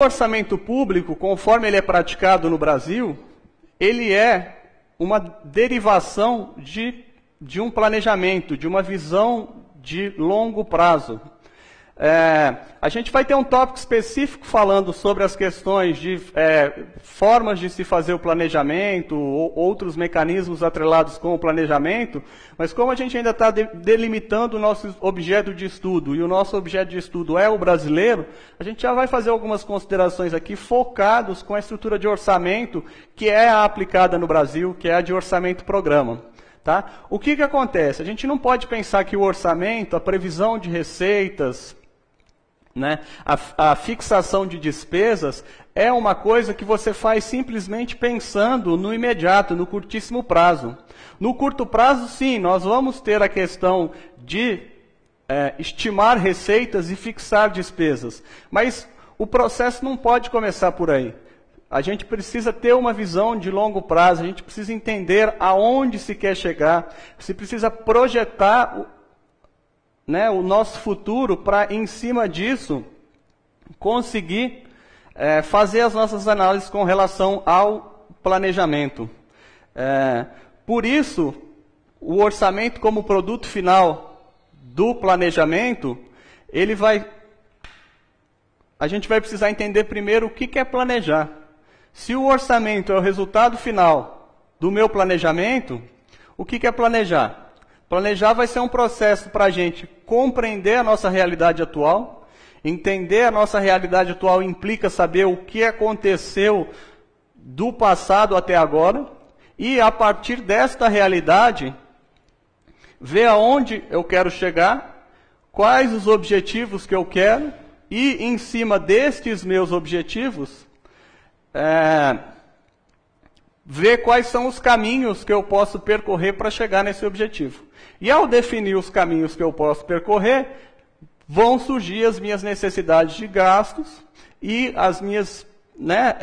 O orçamento público, conforme ele é praticado no Brasil, ele é uma derivação de um planejamento, de uma visão de longo prazo. A gente vai ter um tópico específico falando sobre as questões de formas de se fazer o planejamento, ou outros mecanismos atrelados com o planejamento, mas como a gente ainda está delimitando o nosso objeto de estudo, e o nosso objeto de estudo é o brasileiro, a gente já vai fazer algumas considerações aqui focados com a estrutura de orçamento que é aplicada no Brasil, que é a de orçamento-programa. Tá? O que acontece? A gente não pode pensar que o orçamento, a previsão de receitas, né, a fixação de despesas é uma coisa que você faz simplesmente pensando no imediato, no curtíssimo prazo. No curto prazo, sim, nós vamos ter a questão de estimar receitas e fixar despesas. Mas o processo não pode começar por aí. A gente precisa ter uma visão de longo prazo, a gente precisa entender aonde se quer chegar, se precisa projetar o nosso futuro para, em cima disso, conseguir fazer as nossas análises com relação ao planejamento. Por isso, o orçamento como produto final do planejamento, a gente vai precisar entender primeiro o que é planejar. Se o orçamento é o resultado final do meu planejamento, o que é planejar? Planejar vai ser um processo para a gente compreender a nossa realidade atual. Entender a nossa realidade atual implica saber o que aconteceu do passado até agora. E, a partir desta realidade, ver aonde eu quero chegar, quais os objetivos que eu quero, e, em cima destes meus objetivos, ver quais são os caminhos que eu posso percorrer para chegar nesse objetivo. E ao definir os caminhos que eu posso percorrer, vão surgir as minhas necessidades de gastos e as minhas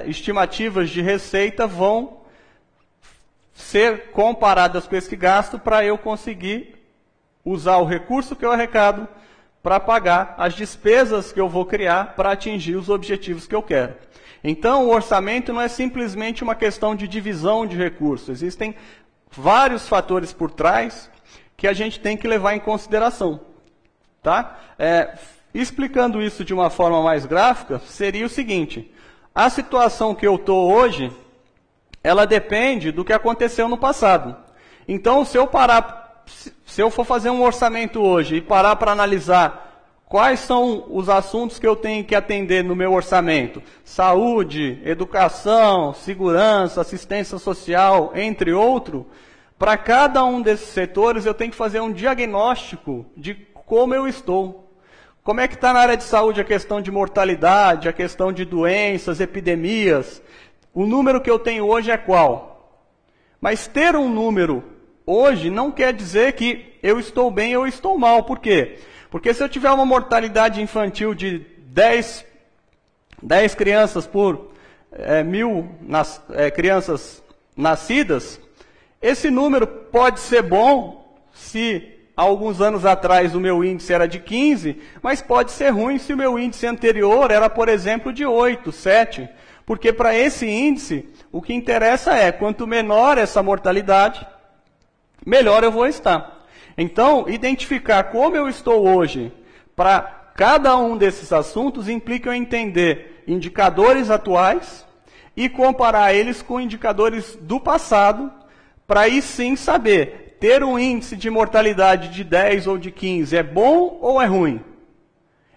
estimativas de receita vão ser comparadas com esse gasto para eu conseguir usar o recurso que eu arrecado para pagar as despesas que eu vou criar para atingir os objetivos que eu quero. Então, o orçamento não é simplesmente uma questão de divisão de recursos. Existem vários fatores por trás que a gente tem que levar em consideração. Tá? Explicando isso de uma forma mais gráfica, seria o seguinte: a situação que eu estou hoje, ela depende do que aconteceu no passado. Então, se eu for fazer um orçamento hoje e parar para analisar quais são os assuntos que eu tenho que atender no meu orçamento? Saúde, educação, segurança, assistência social, entre outros. Para cada um desses setores, eu tenho que fazer um diagnóstico de como eu estou. Como é que está na área de saúde a questão de mortalidade, a questão de doenças, epidemias? O número que eu tenho hoje é qual? Mas ter um número hoje não quer dizer que eu estou bem ou estou mal. Por quê? Porque se eu tiver uma mortalidade infantil de 10 crianças por 1000 crianças nascidas, esse número pode ser bom se há alguns anos atrás o meu índice era de 15, mas pode ser ruim se o meu índice anterior era, por exemplo, de 8, 7. Porque para esse índice, o que interessa é, quanto menor essa mortalidade, melhor eu vou estar. Então, identificar como eu estou hoje para cada um desses assuntos implica eu entender indicadores atuais e comparar eles com indicadores do passado, para aí sim saber, ter um índice de mortalidade de 10 ou de 15 é bom ou é ruim?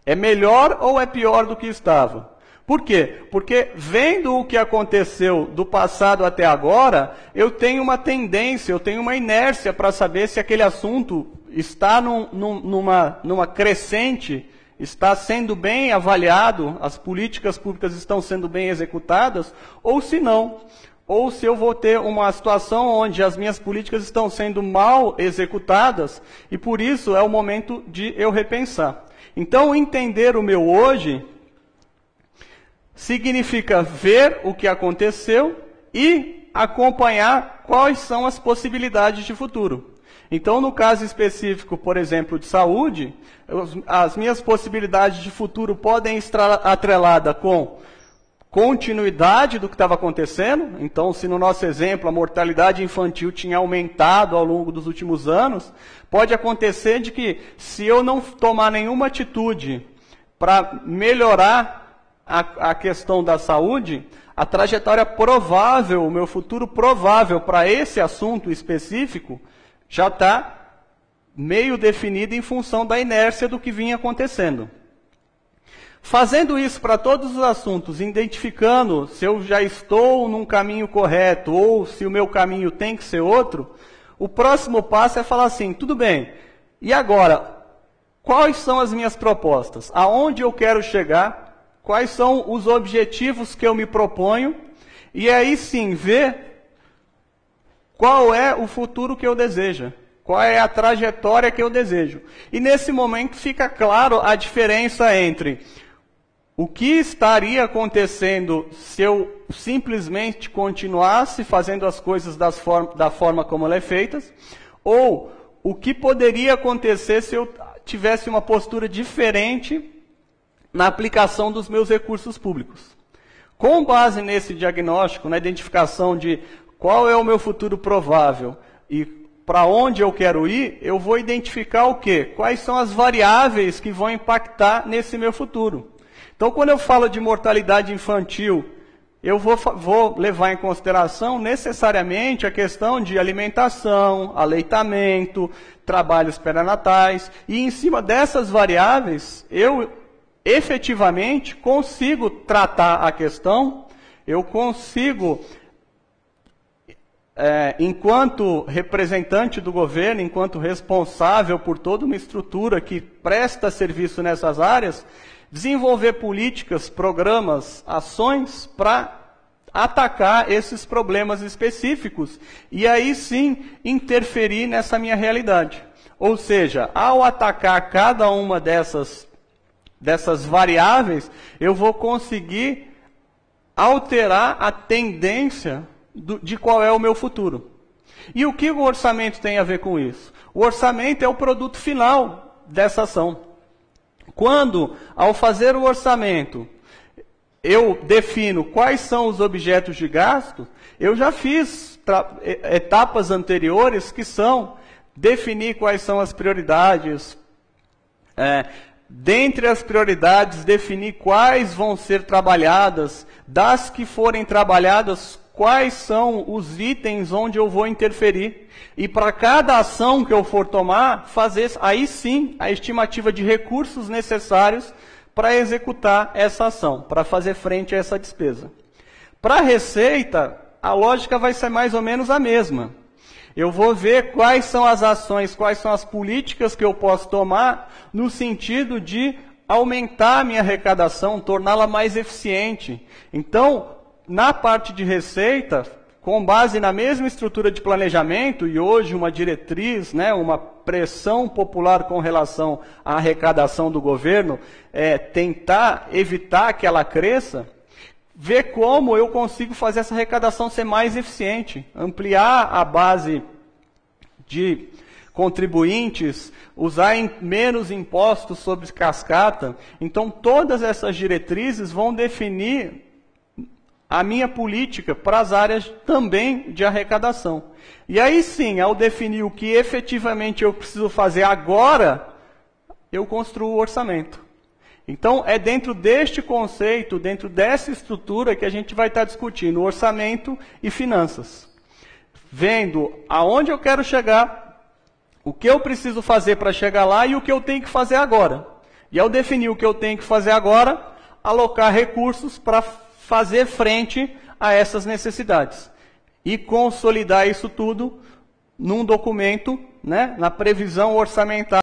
É melhor ou é pior do que estava? Por quê? Porque vendo o que aconteceu do passado até agora, eu tenho uma tendência, eu tenho uma inércia para saber se aquele assunto está numa crescente, está sendo bem avaliado, as políticas públicas estão sendo bem executadas, ou se não. Ou se eu vou ter uma situação onde as minhas políticas estão sendo mal executadas, e por isso é o momento de eu repensar. Então, entender o meu hoje significa ver o que aconteceu e acompanhar quais são as possibilidades de futuro. Então, no caso específico, por exemplo, de saúde, as minhas possibilidades de futuro podem estar atreladas com continuidade do que estava acontecendo. Então, se no nosso exemplo a mortalidade infantil tinha aumentado ao longo dos últimos anos, pode acontecer de que, se eu não tomar nenhuma atitude para melhorar a questão da saúde, a trajetória provável, o meu futuro provável para esse assunto específico, já está meio definido em função da inércia do que vinha acontecendo. Fazendo isso para todos os assuntos, identificando se eu já estou num caminho correto ou se o meu caminho tem que ser outro, o próximo passo é falar assim, tudo bem, e agora, quais são as minhas propostas? Aonde eu quero chegar? Quais são os objetivos que eu me proponho? E aí sim, ver qual é o futuro que eu desejo. Qual é a trajetória que eu desejo. E nesse momento fica claro a diferença entre o que estaria acontecendo se eu simplesmente continuasse fazendo as coisas da forma como elas são feitas, ou o que poderia acontecer se eu tivesse uma postura diferente na aplicação dos meus recursos públicos. Com base nesse diagnóstico, na identificação de qual é o meu futuro provável e para onde eu quero ir, eu vou identificar o quê? Quais são as variáveis que vão impactar nesse meu futuro. Então, quando eu falo de mortalidade infantil, eu vou levar em consideração necessariamente a questão de alimentação, aleitamento, trabalhos perinatais, e em cima dessas variáveis, eu efetivamente consigo tratar a questão, eu consigo, enquanto representante do governo, enquanto responsável por toda uma estrutura que presta serviço nessas áreas, desenvolver políticas, programas, ações para atacar esses problemas específicos e aí sim interferir nessa minha realidade. Ou seja, ao atacar cada uma dessas variáveis, eu vou conseguir alterar a tendência de qual é o meu futuro. E o que o orçamento tem a ver com isso? O orçamento é o produto final dessa ação. Quando, ao fazer o orçamento, eu defino quais são os objetos de gasto, eu já fiz etapas anteriores que são definir quais são as prioridades, dentre as prioridades, definir quais vão ser trabalhadas, das que forem trabalhadas, quais são os itens onde eu vou interferir. E para cada ação que eu for tomar, fazer aí sim a estimativa de recursos necessários para executar essa ação, para fazer frente a essa despesa. Para a receita, a lógica vai ser mais ou menos a mesma. Eu vou ver quais são as ações, quais são as políticas que eu posso tomar no sentido de aumentar a minha arrecadação, torná-la mais eficiente. Então, na parte de receita, com base na mesma estrutura de planejamento, e hoje uma diretriz, uma pressão popular com relação à arrecadação do governo, tentar evitar que ela cresça, ver como eu consigo fazer essa arrecadação ser mais eficiente, ampliar a base de contribuintes, usar menos impostos sobre cascata. Então, todas essas diretrizes vão definir a minha política para as áreas também de arrecadação. E aí sim, ao definir o que efetivamente eu preciso fazer agora, eu construo o orçamento. Então, é dentro deste conceito, dentro dessa estrutura que a gente vai estar discutindo orçamento e finanças. Vendo aonde eu quero chegar, o que eu preciso fazer para chegar lá e o que eu tenho que fazer agora. E ao definir o que eu tenho que fazer agora, alocar recursos para fazer frente a essas necessidades. E consolidar isso tudo num documento, na previsão orçamentária.